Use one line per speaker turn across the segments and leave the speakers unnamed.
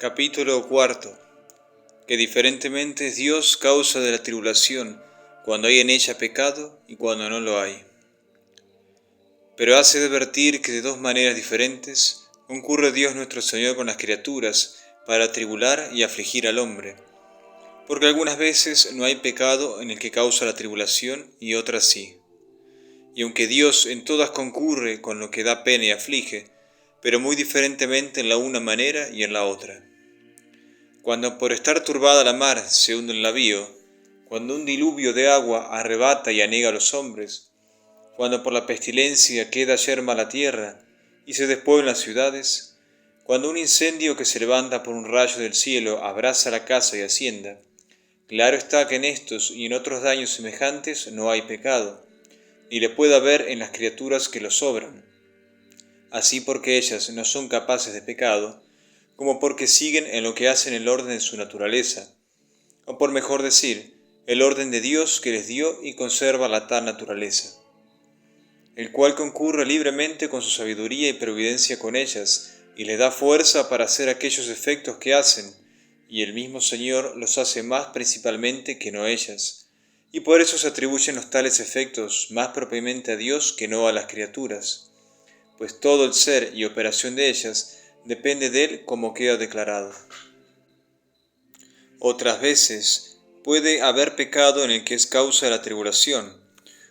Capítulo cuarto. Que diferentemente es Dios causa de la tribulación, cuando hay en ella pecado y cuando no lo hay. Pero hace advertir que de dos maneras diferentes concurre Dios nuestro Señor con las criaturas para tribular y afligir al hombre. Porque algunas veces no hay pecado en el que causa la tribulación y otras sí. Y aunque Dios en todas concurre con lo que da pena y aflige, pero muy diferentemente en la una manera y en la otra. Cuando por estar turbada la mar se hunde el navío, cuando un diluvio de agua arrebata y anega a los hombres, cuando por la pestilencia queda yerma la tierra y se despueblan las ciudades, cuando un incendio que se levanta por un rayo del cielo abrasa la casa y hacienda, claro está que en estos y en otros daños semejantes no hay pecado, ni le puede haber en las criaturas que los obran. Así porque ellas no son capaces de pecado, como porque siguen en lo que hacen el orden de su naturaleza, o por mejor decir, el orden de Dios que les dio y conserva la tal naturaleza, el cual concurre libremente con su sabiduría y providencia con ellas, y les da fuerza para hacer aquellos efectos que hacen, y el mismo Señor los hace más principalmente que no ellas, y por eso se atribuyen los tales efectos más propiamente a Dios que no a las criaturas, pues todo el ser y operación de ellas depende de él, como queda declarado. Otras veces puede haber pecado en el que es causa de la tribulación,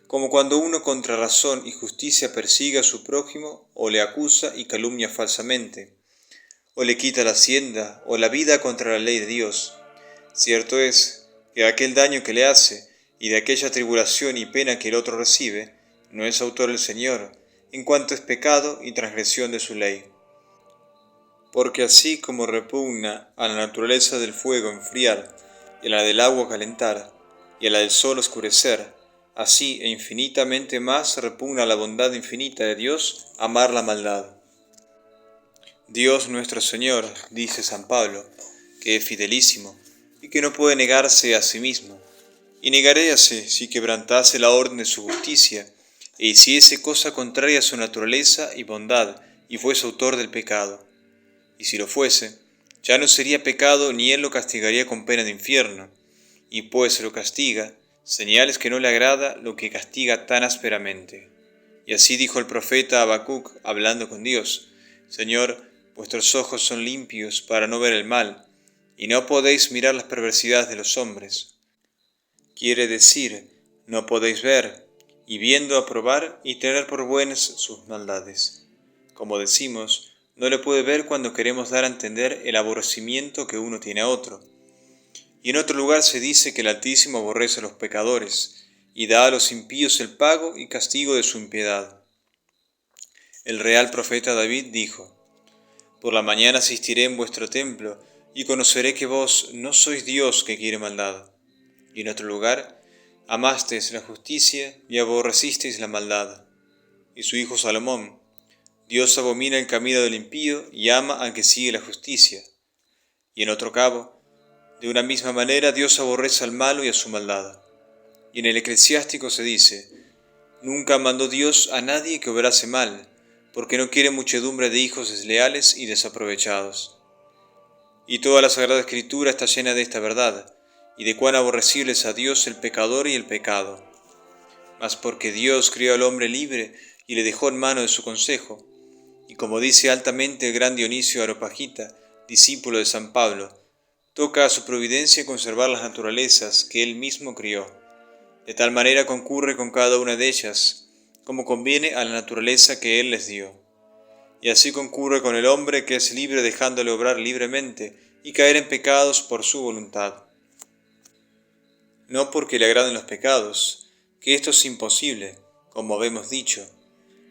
como cuando uno contra razón y justicia persigue a su prójimo, o le acusa y calumnia falsamente, o le quita la hacienda o la vida contra la ley de Dios. Cierto es que aquel daño que le hace y de aquella tribulación y pena que el otro recibe, no es autor el Señor, en cuanto es pecado y transgresión de su ley. Porque así como repugna a la naturaleza del fuego enfriar, y a la del agua calentar, y a la del sol oscurecer, así e infinitamente más repugna a la bondad infinita de Dios amar la maldad. Dios nuestro Señor, dice San Pablo, que es fidelísimo, y que no puede negarse a sí mismo, y negaréase si quebrantase la orden de su justicia, e hiciese cosa contraria a su naturaleza y bondad, y fuese autor del pecado. Y si lo fuese, ya no sería pecado ni él lo castigaría con pena de infierno, y pues lo castiga, señales que no le agrada lo que castiga tan ásperamente. Y así dijo el profeta Habacuc hablando con Dios: Señor, vuestros ojos son limpios para no ver el mal, y no podéis mirar las perversidades de los hombres. Quiere decir, no podéis ver, y viendo aprobar y tener por buenas sus maldades. Como decimos, no le puede ver cuando queremos dar a entender el aborrecimiento que uno tiene a otro. Y en otro lugar se dice que el Altísimo aborrece a los pecadores, y da a los impíos el pago y castigo de su impiedad. El real profeta David dijo: Por la mañana asistiré en vuestro templo, y conoceré que vos no sois Dios que quiere maldad. Y en otro lugar, amasteis la justicia y aborrecisteis la maldad. Y su hijo Salomón: Dios abomina el camino del impío y ama al que sigue la justicia. Y en otro cabo, de una misma manera Dios aborrece al malo y a su maldad. Y en el Eclesiástico se dice: Nunca mandó Dios a nadie que obrase mal, porque no quiere muchedumbre de hijos desleales y desaprovechados. Y toda la Sagrada Escritura está llena de esta verdad, y de cuán aborrecible es a Dios el pecador y el pecado. Mas porque Dios crió al hombre libre y le dejó en mano de su consejo, y como dice altamente el gran Dionisio Areopagita, discípulo de San Pablo, toca a su providencia conservar las naturalezas que él mismo crió. De tal manera concurre con cada una de ellas, como conviene a la naturaleza que él les dio. Y así concurre con el hombre que es libre dejándole obrar libremente y caer en pecados por su voluntad. No porque le agraden los pecados, que esto es imposible, como habemos dicho,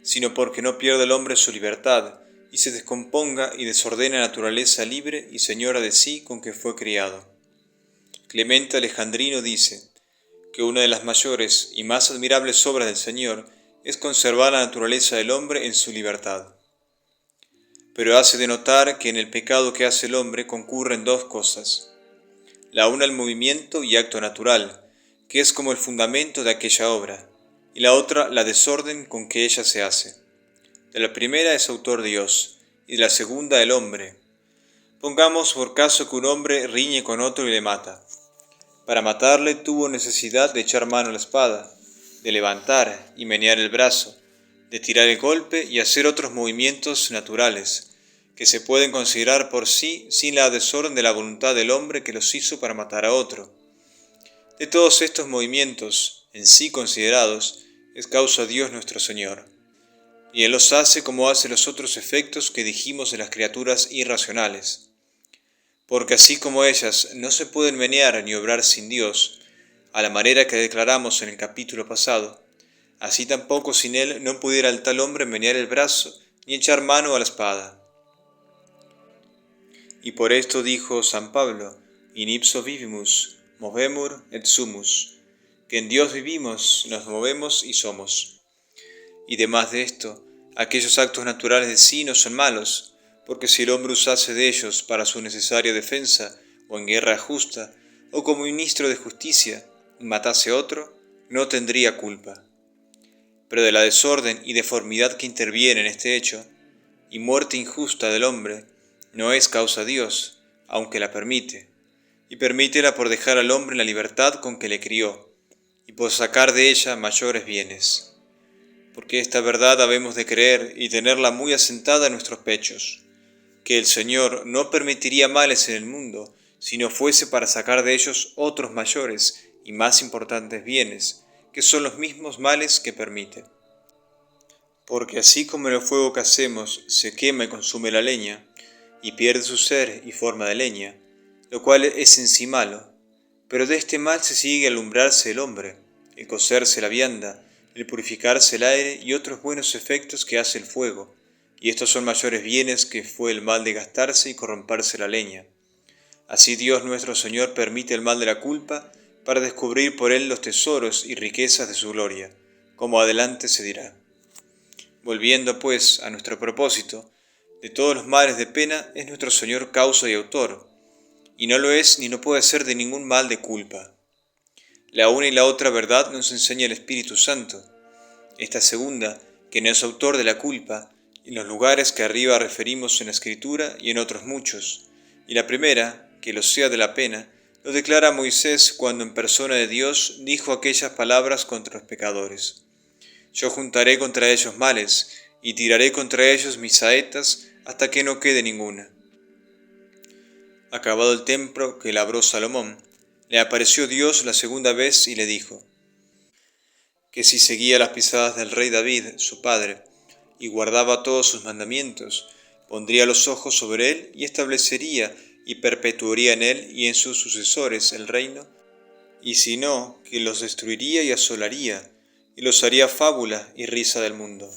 sino porque no pierda el hombre su libertad, y se descomponga y desordene la naturaleza libre y señora de sí con que fue criado. Clemente Alejandrino dice que una de las mayores y más admirables obras del Señor es conservar la naturaleza del hombre en su libertad. Pero hace de notar que en el pecado que hace el hombre concurren dos cosas. La una el movimiento y acto natural, que es como el fundamento de aquella obra, y la otra la desorden con que ella se hace. De la primera es autor Dios, y de la segunda el hombre, Pongamos por caso que un hombre riñe con otro y le mata. Para matarle tuvo necesidad de echar mano a la espada, de levantar y menear el brazo, de tirar el golpe y hacer otros movimientos naturales, que se pueden considerar por sí sin la desorden de la voluntad del hombre que los hizo para matar a otro. De todos estos movimientos, en sí considerados, es causa Dios nuestro Señor, y Él los hace como hace los otros efectos que dijimos de las criaturas irracionales. Porque así como ellas no se pueden menear ni obrar sin Dios, a la manera que declaramos en el capítulo pasado, así tampoco sin Él no pudiera el tal hombre menear el brazo ni echar mano a la espada. Y por esto dijo San Pablo, in ipso vivimus, movemur et sumus, que en Dios vivimos, nos movemos y somos. Y demás de esto, aquellos actos naturales de sí no son malos, porque si el hombre usase de ellos para su necesaria defensa, o en guerra justa, o como ministro de justicia, y matase a otro, no tendría culpa. Pero de la desorden y deformidad que interviene en este hecho, y muerte injusta del hombre, no es causa Dios, aunque la permite, y permítela por dejar al hombre la libertad con que le crió, y por sacar de ella mayores bienes. Porque esta verdad habemos de creer y tenerla muy asentada en nuestros pechos, que el Señor no permitiría males en el mundo, si no fuese para sacar de ellos otros mayores y más importantes bienes, que son los mismos males que permite. Porque así como en el fuego que hacemos se quema y consume la leña, y pierde su ser y forma de leña, lo cual es en sí malo, pero de este mal se sigue alumbrarse el hombre, el cocerse la vianda, el purificarse el aire y otros buenos efectos que hace el fuego, y estos son mayores bienes que fue el mal de gastarse y corromperse la leña. Así Dios nuestro Señor permite el mal de la culpa para descubrir por él los tesoros y riquezas de su gloria, como adelante se dirá. Volviendo pues a nuestro propósito, de todos los males de pena es nuestro Señor causa y autor, y no lo es ni no puede ser de ningún mal de culpa. La una y la otra verdad nos enseña el Espíritu Santo. Esta segunda, que no es autor de la culpa, en los lugares que arriba referimos en la Escritura y en otros muchos, y la primera, que lo sea de la pena, lo declara Moisés cuando en persona de Dios dijo aquellas palabras contra los pecadores. Yo juntaré contra ellos males, y tiraré contra ellos mis saetas, hasta que no quede ninguna. Acabado el templo que labró Salomón, le apareció Dios la segunda vez y le dijo, que si seguía las pisadas del rey David, su padre, y guardaba todos sus mandamientos, pondría los ojos sobre él y establecería y perpetuaría en él y en sus sucesores el reino, y si no, que los destruiría y asolaría, y los haría fábula y risa del mundo.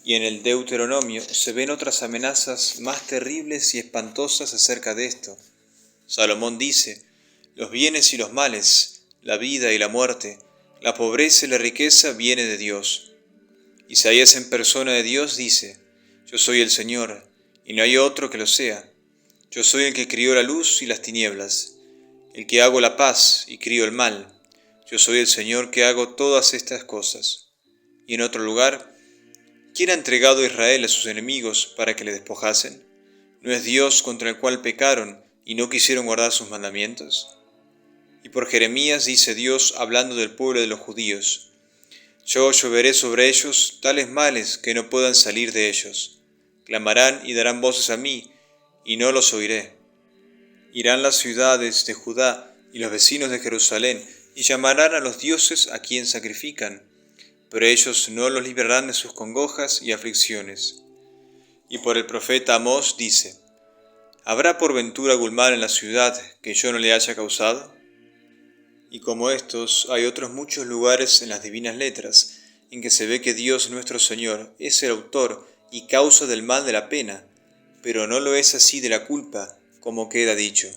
Y en el Deuteronomio se ven otras amenazas más terribles y espantosas acerca de esto. Salomón dice, los bienes y los males, la vida y la muerte, la pobreza y la riqueza viene de Dios. Isaías en persona de Dios dice, yo soy el Señor, y no hay otro que lo sea. Yo soy el que crió la luz y las tinieblas, el que hago la paz y crío el mal. Yo soy el Señor que hago todas estas cosas. Y en otro lugar, ¿quién ha entregado a Israel a sus enemigos para que le despojasen? ¿No es Dios contra el cual pecaron y no quisieron guardar sus mandamientos? Y por Jeremías dice Dios hablando del pueblo de los judíos, yo lloveré sobre ellos tales males que no puedan salir de ellos. Clamarán y darán voces a mí, y no los oiré. Irán las ciudades de Judá y los vecinos de Jerusalén, y llamarán a los dioses a quien sacrifican, pero ellos no los librarán de sus congojas y aflicciones. Y por el profeta Amós dice, ¿habrá por ventura algún mal en la ciudad que yo no le haya causado? Y como estos, hay otros muchos lugares en las divinas letras, en que se ve que Dios nuestro Señor es el autor y causa del mal de la pena, pero no lo es así de la culpa, como queda dicho.